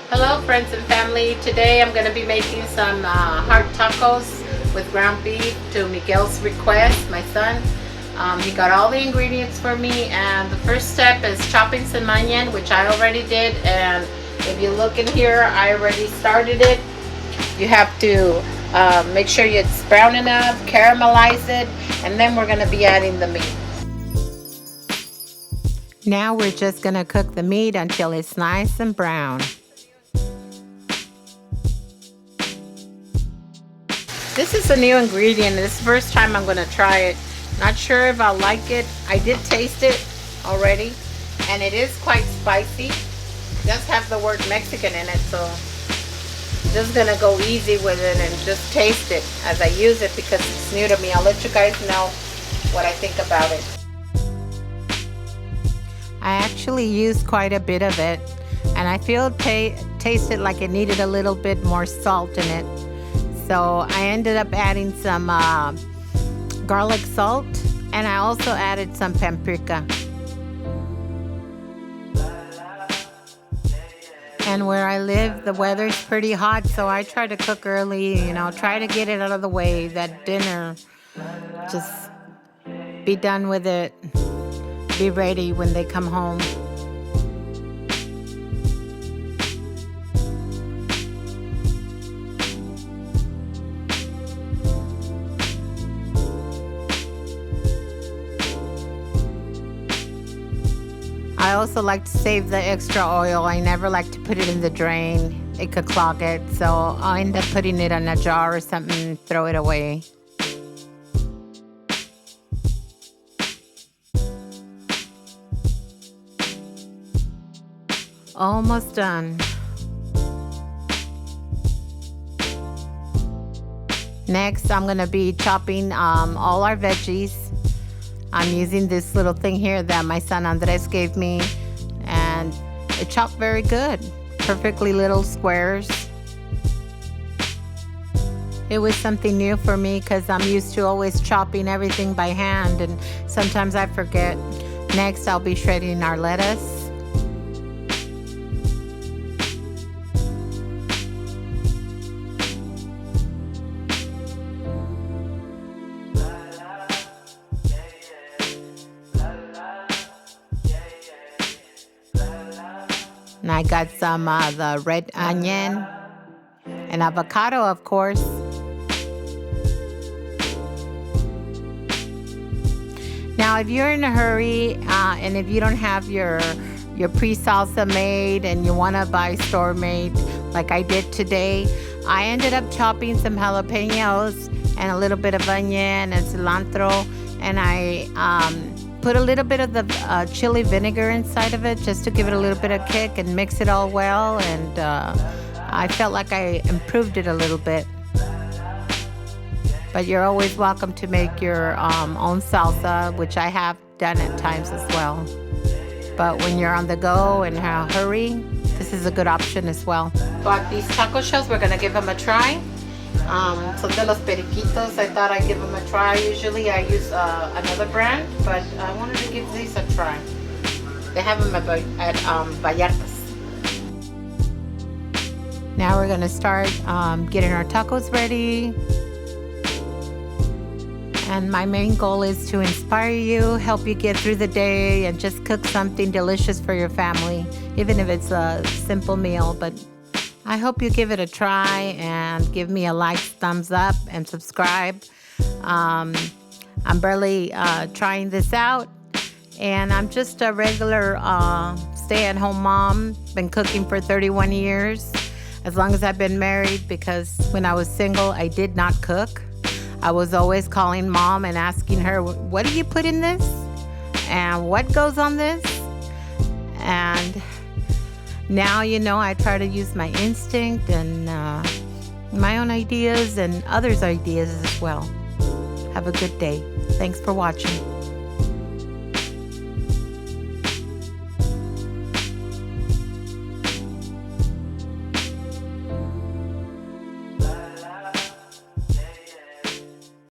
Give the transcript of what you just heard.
Hello friends and family. Today I'm going to be making some heart tacos with ground beef to Miguel's request, my son. He got all the ingredients for me, and the first step is chopping some onion, which I already did, and if you look in here I already started it. You have to make sure it's brown enough, caramelize it, and then we're going to be adding the meat. Now we're just going to cook the meat until it's nice and brown. This is a new ingredient. This is the first time I'm going to try it. Not sure if I'll like it. I did taste it already, and it is quite spicy. It does have the word Mexican in it, so I'm just going to go easy with it and just taste it as I use it because it's new to me. I'll let you guys know what I think about it. I actually used quite a bit of it, and I feel tasted like it needed a little bit more salt in it. So I ended up adding some garlic salt, and I also added some paprika. And where I live, the weather's pretty hot, so I try to cook early, try to get it out of the way, that dinner, just be done with it, be ready when they come home. I also like to save the extra oil. I never like to put it in the drain. It could clog it, so I'll end up putting it in a jar or something and throw it away. Almost done. Next, I'm going to be chopping all our veggies. I'm using this little thing here that my son Andres gave me, and it chopped very good. Perfectly little squares. It was something new for me because I'm used to always chopping everything by hand, and sometimes I forget. Next, I'll be shredding our lettuce. And I got some the red onion and avocado, of course. Now, if you're in a hurry and if you don't have your pre-salsa made and you want to buy store-made like I did today, I ended up chopping some jalapenos and a little bit of onion and cilantro, and I put a little bit of the chili vinegar inside of it just to give it a little bit of kick and mix it all well, and I felt like I improved it a little bit. But you're always welcome to make your own salsa, which I have done at times as well. But when you're on the go and in a hurry, this is a good option as well. Bought these taco shells. We're gonna give them a try. Son de los periquitos. I thought I'd give them a try. Usually I use another brand, but I wanted to give these a try. They have them at Vallarta's. Now we're gonna start getting our tacos ready. And my main goal is to inspire you, help you get through the day, and just cook something delicious for your family, even if it's a simple meal. But I hope you give it a try and give me a like, thumbs up, and subscribe. I'm barely trying this out, and I'm just a regular stay-at-home mom. Been cooking for 31 years, as long as I've been married, because when I was single, I did not cook. I was always calling mom and asking her, what do you put in this? And what goes on this? And now, I try to use my instinct and my own ideas and others' ideas as well. Have a good day. Thanks for watching.